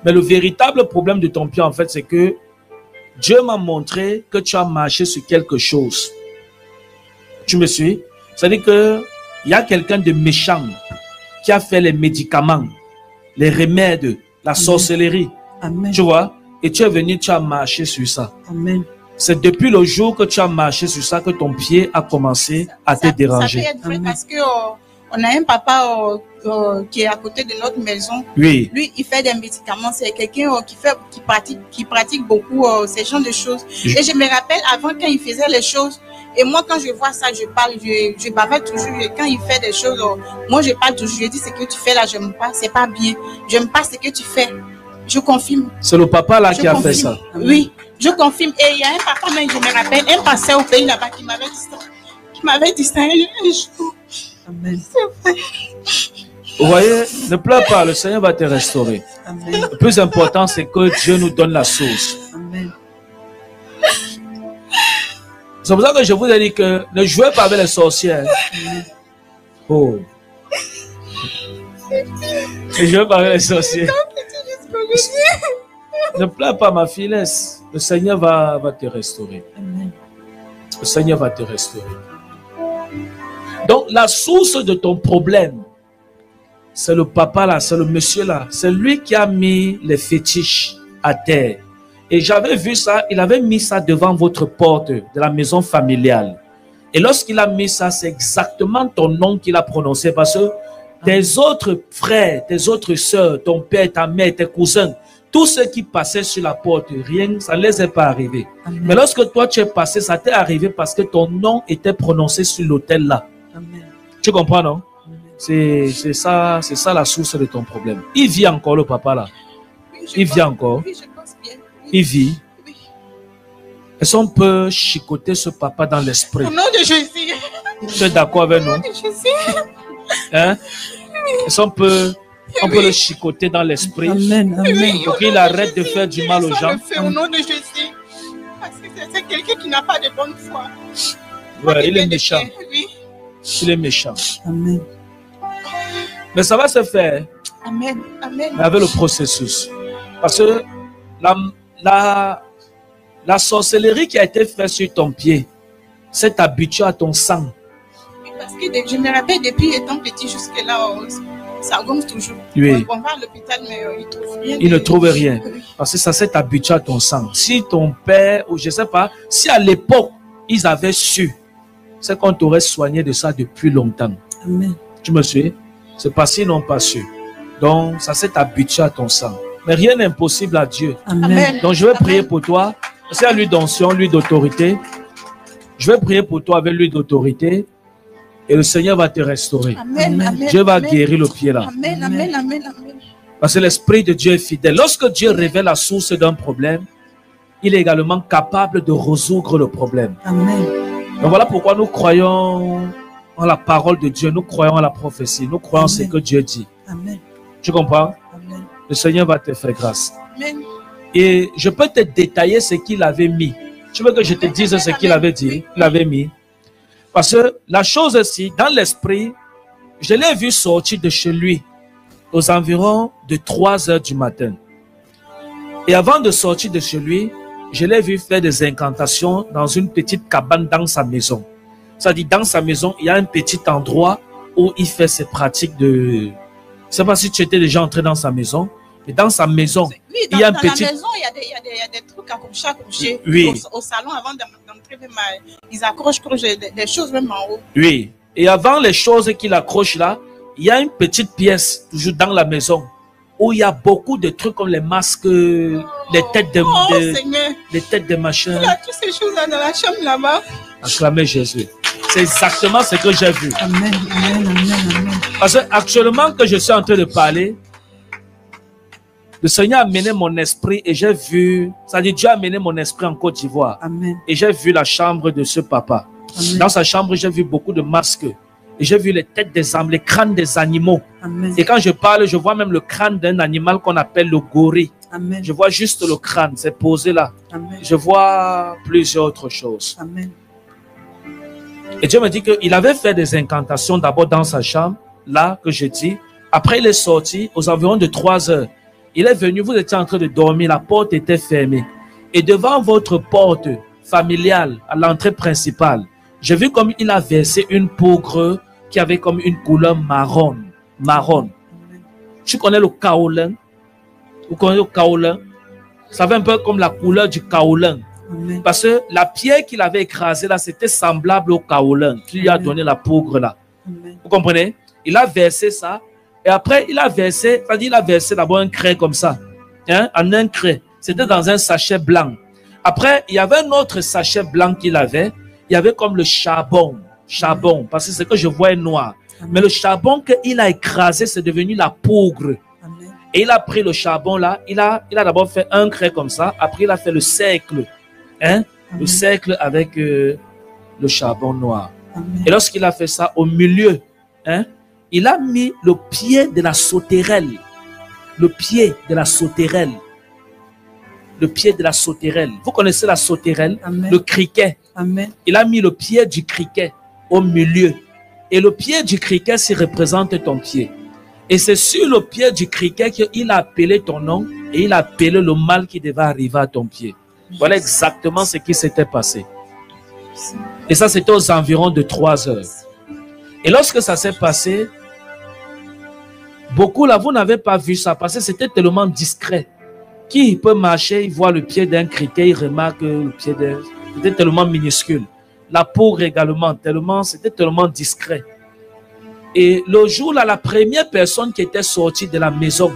Mais le véritable problème de ton pied, en fait, c'est que Dieu m'a montré que tu as marché sur quelque chose. Tu me suis? C'est-à-dire qu'il y a quelqu'un de méchant qui a fait les médicaments, les remèdes, la sorcellerie. Amen. Tu vois? Et tu es venu, tu as marché sur ça. Amen. C'est depuis le jour que tu as marché sur ça que ton pied a commencé à te déranger. Ça peut être vrai parce que on a un papa qui est à côté de notre maison. Oui. Lui, il fait des médicaments. C'est quelqu'un qui pratique beaucoup ces genres de choses. Et je me rappelle avant quand il faisait les choses. Et moi, quand je vois ça, je parle, je bavais toujours. Et quand il fait des choses, moi, je parle toujours. Je dis ce que tu fais là, je n'aime pas, c'est pas bien. Je n'aime pas ce que tu fais. Je confirme. C'est le papa là qui a fait ça. Oui, je confirme. Et il y a un papa, mais je me rappelle, un pasteur au pays là-bas qui m'avait dit ça. Amen. Vous voyez, ne pleure pas, le Seigneur va te restaurer. Amen. Le plus important, c'est que Dieu nous donne la source. Amen. C'est pour ça que je vous ai dit que ne jouez pas avec les sorcières. Oh. Ne jouez pas avec les sorcières. Ne pleure pas, ma fille, laisse. Le Seigneur va te restaurer. Amen. Le Seigneur va te restaurer. Donc, la source de ton problème, c'est le papa là, c'est le monsieur là. C'est lui qui a mis les fétiches à terre. Et j'avais vu ça, il avait mis ça devant votre porte de la maison familiale. Et lorsqu'il a mis ça, c'est exactement ton nom qu'il a prononcé. Parce que tes autres frères, tes autres sœurs, ton père, ta mère, tes cousins, tous ceux qui passaient sur la porte, rien, ça ne les est pas arrivé. Amen. Mais lorsque toi tu es passé, ça t'est arrivé parce que ton nom était prononcé sur l'autel là. Amen. Tu comprends, non? Amen. C'est ça la source de ton problème. Il vit encore, le papa là. Oui, Il vit encore. Oui, je pense bien. Oui. Il vit. Oui. Est-ce qu'on peut chicoter ce papa dans l'esprit? Au nom de Jésus. Tu es d'accord avec Au nous? nom de Jésus. Hein? Est-ce qu'on peut le chicoter dans l'esprit Amen. Amen. Oui, pour au qu'il nom de arrête de Jésus. faire du mal aux gens? Le fait au nom de Jésus. Parce que c'est quelqu'un qui n'a pas de bonne foi. Ouais, il est méchant. Oui. Il est méchant. Amen. Mais ça va se faire Amen. Amen. avec le processus. Parce que la sorcellerie qui a été faite sur ton pied s'est habituée à ton sang. Oui, parce que je me rappelle depuis étant petit jusque là, ça gonfle toujours. Oui. On va à l'hôpital, mais il trouve rien. Il ne trouve rien. Oui. Parce que ça s'est habitué à ton sang. Si ton père, ou je ne sais pas, si à l'époque, ils avaient su, c'est qu'on t'aurait soigné de ça depuis longtemps. Amen. Tu me suis? C'est parce qu'ils n'ont pas su. Donc, ça s'est habitué à ton sang. Mais rien n'est impossible à Dieu. Amen. Donc, je vais prier pour toi. C'est à l'huile d'onction, l'huile d'autorité. Je vais prier pour toi avec l'huile d'autorité. Et le Seigneur va te restaurer. Amen. Amen. Dieu va Amen. guérir le pied là. Amen. Amen. Amen. Amen. Parce que l'Esprit de Dieu est fidèle. Lorsque Dieu révèle la source d'un problème, il est également capable de résoudre le problème. Amen. Donc voilà pourquoi nous croyons en la parole de Dieu, nous croyons en la prophétie, nous croyons en ce que Dieu dit. Amen. Tu comprends? Amen. Le Seigneur va te faire grâce. Amen. Et je peux te détailler ce qu'il avait mis. Tu veux que je te dise ce qu'il avait dit, il avait mis? Parce que la chose aussi, dans l'esprit, je l'ai vu sortir de chez lui aux environs de 3 heures du matin. Et avant de sortir de chez lui, je l'ai vu faire des incantations dans une petite cabane dans sa maison. C'est-à-dire, dans sa maison, il y a un petit endroit où il fait ses pratiques de... Je ne sais pas si tu étais déjà entré dans sa maison, mais dans sa maison, Oui, il y a un dans petit... la maison, il y a des trucs accrochés. Oui. Au salon, avant d'entrer, même, ils accrochent des choses même en haut. Oui. Et avant les choses qu'il accroche là, il y a une petite pièce, toujours dans la maison, où il y a beaucoup de trucs comme les masques, les têtes de, Seigneur. les têtes de machin. Il y a toutes ces choses-là dans la chambre là-bas. Acclamez Jésus. C'est exactement ce que j'ai vu. Amen. Amen. Amen. Amen. Parce que actuellement que je suis en train de parler, le Seigneur a mené mon esprit et j'ai vu, c'est-à-dire Dieu a mené mon esprit en Côte d'Ivoire. Amen. Et j'ai vu la chambre de ce papa. Amen. Dans sa chambre, j'ai vu beaucoup de masques. Et j'ai vu les têtes des âmes, les crânes des animaux. Amen. Et quand je parle, je vois même le crâne d'un animal qu'on appelle le gorille. Amen. Je vois juste le crâne, c'est posé là. Amen. Je vois plusieurs autres choses. Amen. Et Dieu me dit qu'il avait fait des incantations d'abord dans sa chambre, là que je dis. Après, il est sorti aux environs de 3 heures. Il est venu, vous étiez en train de dormir, la porte était fermée. Et devant votre porte familiale, à l'entrée principale, j'ai vu comme il a versé une poudre qui avait comme une couleur marron. Tu connais le kaolin? Vous connaissez le kaolin? Ça fait un peu comme la couleur du kaolin. Amen. Parce que la pierre qu'il avait écrasée là, c'était semblable au kaolin qui lui a donné la poudre là. Amen. Vous comprenez? Il a versé ça. Et après, il a versé d'abord un craie comme ça. Hein, en un craie. C'était dans un sachet blanc. Après, il y avait un autre sachet blanc qu'il avait. Il y avait comme le charbon. Charbon. Parce que c'est que je vois noir. Amen. Mais le charbon qu'il a écrasé, c'est devenu la poudre. Amen. Et il a pris le charbon là. Il a d'abord fait un craie comme ça. Après, il a fait le cercle. Hein? Le cercle avec le charbon noir. Amen. Et lorsqu'il a fait ça, au milieu, hein, il a mis le pied de la sauterelle. Le pied de la sauterelle. Le pied de la sauterelle. Vous connaissez la sauterelle? Amen. Le criquet. Amen. Il a mis le pied du criquet au milieu. Et le pied du criquet, ça représente ton pied. Et c'est sur le pied du criquet qu'il a appelé ton nom et il a appelé le mal qui devait arriver à ton pied. Voilà exactement ce qui s'était passé. Et ça, c'était aux environs de 3 heures. Et lorsque ça s'est passé, beaucoup là, vous n'avez pas vu ça parce que c'était tellement discret. Qui peut marcher, il voit le pied d'un criquet, il remarque le pied d'un... C'était tellement minuscule. La peau également, c'était tellement discret. Et le jour là, la première personne qui était sortie de la maison,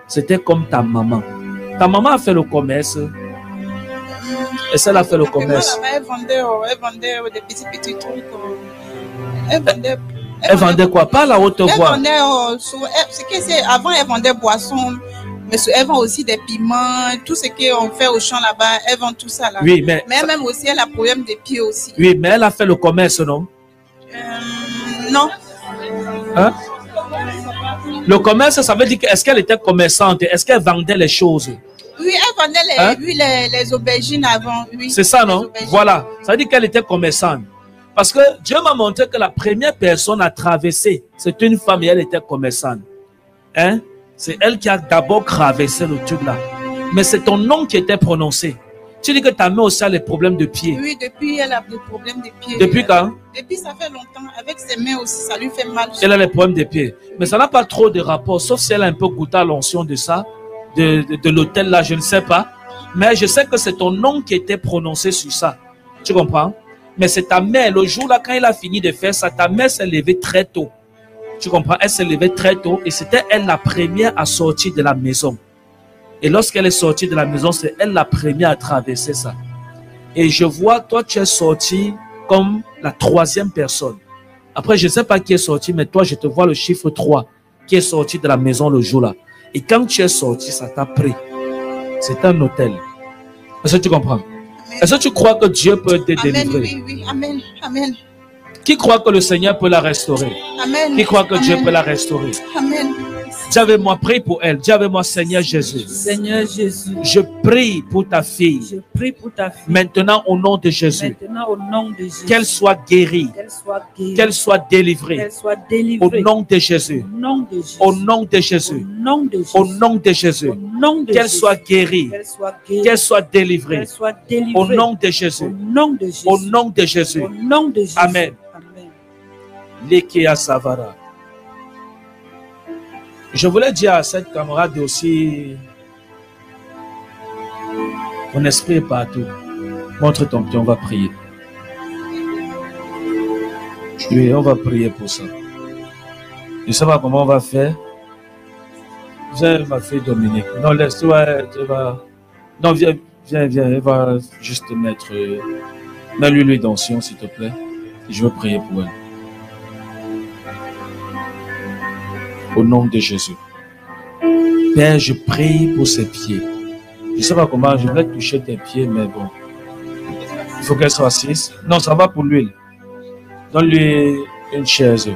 c'était comme ta maman. Ta maman a fait le commerce. Et ça, elle a fait le commerce. Elle vendait des petits trucs. Elle vendait quoi? Pas la haute voix. Elle vendait, avant, elle vendait boissons. Mais elle vend aussi des piments, tout ce qu'on fait au champ là-bas, elle vend tout ça là. Oui, mais même aussi, elle a problème des pieds aussi. Oui, mais elle a fait le commerce, non? Non. Hein? Le commerce, ça veut dire est-ce qu'elle était commerçante? Est-ce qu'elle vendait les choses? Oui, elle vendait les aubergines avant. Oui, c'est ça, non? Voilà. Ça veut dire qu'elle était commerçante. Parce que Dieu m'a montré que la première personne à traverser, c'est une femme et elle était commerçante. Hein? C'est elle qui a d'abord traversé le truc là. Mais c'est ton nom qui était prononcé. Tu dis que ta mère aussi a les problèmes de pied. Oui, depuis elle a des problèmes de pied. Depuis quand? Depuis ça fait longtemps. Avec ses mains aussi, ça lui fait mal. Elle a les problèmes de pied. Mais ça n'a pas trop de rapport, sauf si elle a un peu goûté à l'onction de ça, de l'hôtel là, je ne sais pas. Mais je sais que c'est ton nom qui était prononcé sur ça. Tu comprends? Mais c'est ta mère, le jour là, quand il a fini de faire ça, ta mère s'est levée très tôt. Tu comprends? Elle s'est levée très tôt et c'était elle la première à sortir de la maison. Et lorsqu'elle est sortie de la maison, c'est elle la première à traverser ça. Et je vois, toi, tu es sorti comme la 3e personne. Après, je ne sais pas qui est sorti, mais toi, je te vois le chiffre 3 qui est sorti de la maison le jour là. Et quand tu es sorti, ça t'a pris. C'est un hôtel. Est-ce que tu comprends? Est-ce que tu crois que Dieu peut te délivrer? Oui, oui, amen, amen. Qui croit que le Seigneur peut la restaurer? Amen. Qui croit que Dieu peut la restaurer? Amen. Dis avec moi, prie pour elle. Dis avec moi, Seigneur Jésus. Seigneur Jésus. Je prie pour ta fille. Je prie pour ta fille. Maintenant, au nom de Jésus. Maintenant, au nom de Jésus. Qu'elle soit guérie. Qu'elle soit guérie. Qu'elle soit délivrée. Qu'elle soit délivrée. Au nom de Jésus. Au nom de Jésus. Au nom de Jésus. Au nom de Jésus. Au nom de Jésus. Au nom de Qu'elle Jésus. soit guérie. Qu'elle soit guérie. Qu'elle soit délivrée. Qu'elle soit délivrée. Au nom de Jésus. Au nom de Jésus. Au nom de Jésus. Au nom de Jésus. Amen. Amen. Lekia Savara. Je voulais dire à cette camarade aussi, ton esprit est partout. Montre ton pied, on va prier. Oui, on va prier pour ça. Je ne sais pas comment on va faire. Viens, ma fille Dominique. Non, laisse-toi, tu vas... Non, viens, elle va juste te mettre... Mets-lui l'huile d'onction, s'il te plaît. Je veux prier pour elle. Au nom de Jésus. Père, je prie pour ses pieds. Je ne sais pas comment, je voulais toucher tes pieds, mais bon. Il faut qu'elle soit assise. Non, ça va pour l'huile. Donne-lui une chaise.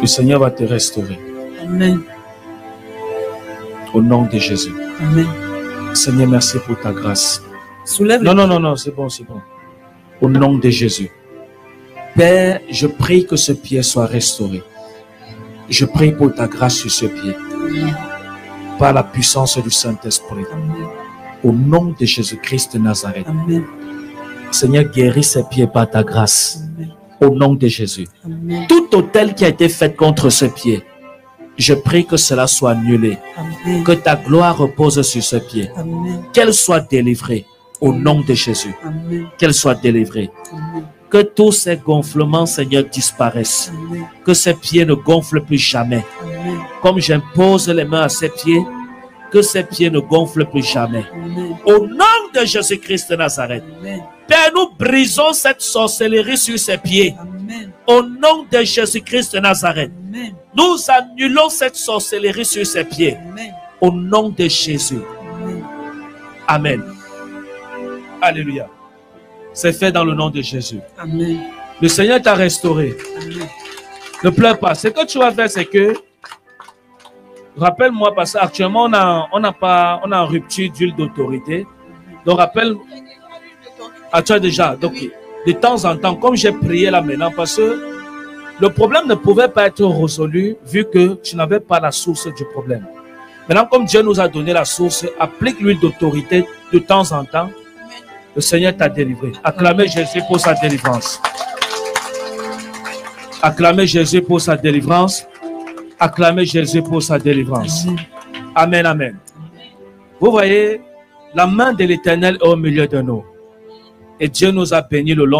Le Seigneur va te restaurer. Amen. Au nom de Jésus. Amen. Seigneur, merci pour ta grâce. Soulève. Non, c'est bon, c'est bon. Au nom de Jésus. Père, je prie que ce pied soit restauré. Je prie pour ta grâce sur ce pied. Par la puissance du Saint-Esprit. Au nom de Jésus-Christ de Nazareth. Amen. Seigneur, guéris ces pieds par ta grâce. Amen. Au nom de Jésus. Amen. Tout autel qui a été fait contre ce pied, je prie que cela soit annulé. Amen. Que ta gloire repose sur ce pied. Amen. Qu'elle soit délivrée. Au nom de Jésus. Amen. Qu'elle soit délivrée. Amen. Que tous ces gonflements, Seigneur, disparaissent. Amen. Que ces pieds ne gonflent plus jamais. Amen. Comme j'impose les mains à ces pieds, que ces pieds ne gonflent plus jamais. Amen. Au nom de Jésus-Christ de Nazareth. Amen. Père, nous brisons cette sorcellerie sur ses pieds. Amen. Au nom de Jésus-Christ de Nazareth. Amen. Nous annulons cette sorcellerie sur ses pieds. Amen. Au nom de Jésus. Amen. Amen. Alléluia. C'est fait dans le nom de Jésus. Amen. Le Seigneur t'a restauré. Amen. Ne pleure pas. Ce que tu vas faire, c'est que, rappelle-moi, parce qu'actuellement, on a en rupture d'huile d'autorité. Donc, rappelle, tu as déjà. Donc, de temps en temps, comme j'ai prié là maintenant, parce que le problème ne pouvait pas être résolu vu que tu n'avais pas la source du problème. Maintenant, comme Dieu nous a donné la source, applique l'huile d'autorité de temps en temps. Le Seigneur t'a délivré. Acclamez Jésus pour sa délivrance. Acclamez Jésus pour sa délivrance. Acclamez Jésus pour sa délivrance. Amen, amen. Vous voyez, la main de l'Éternel est au milieu de nous. Et Dieu nous a bénis le long.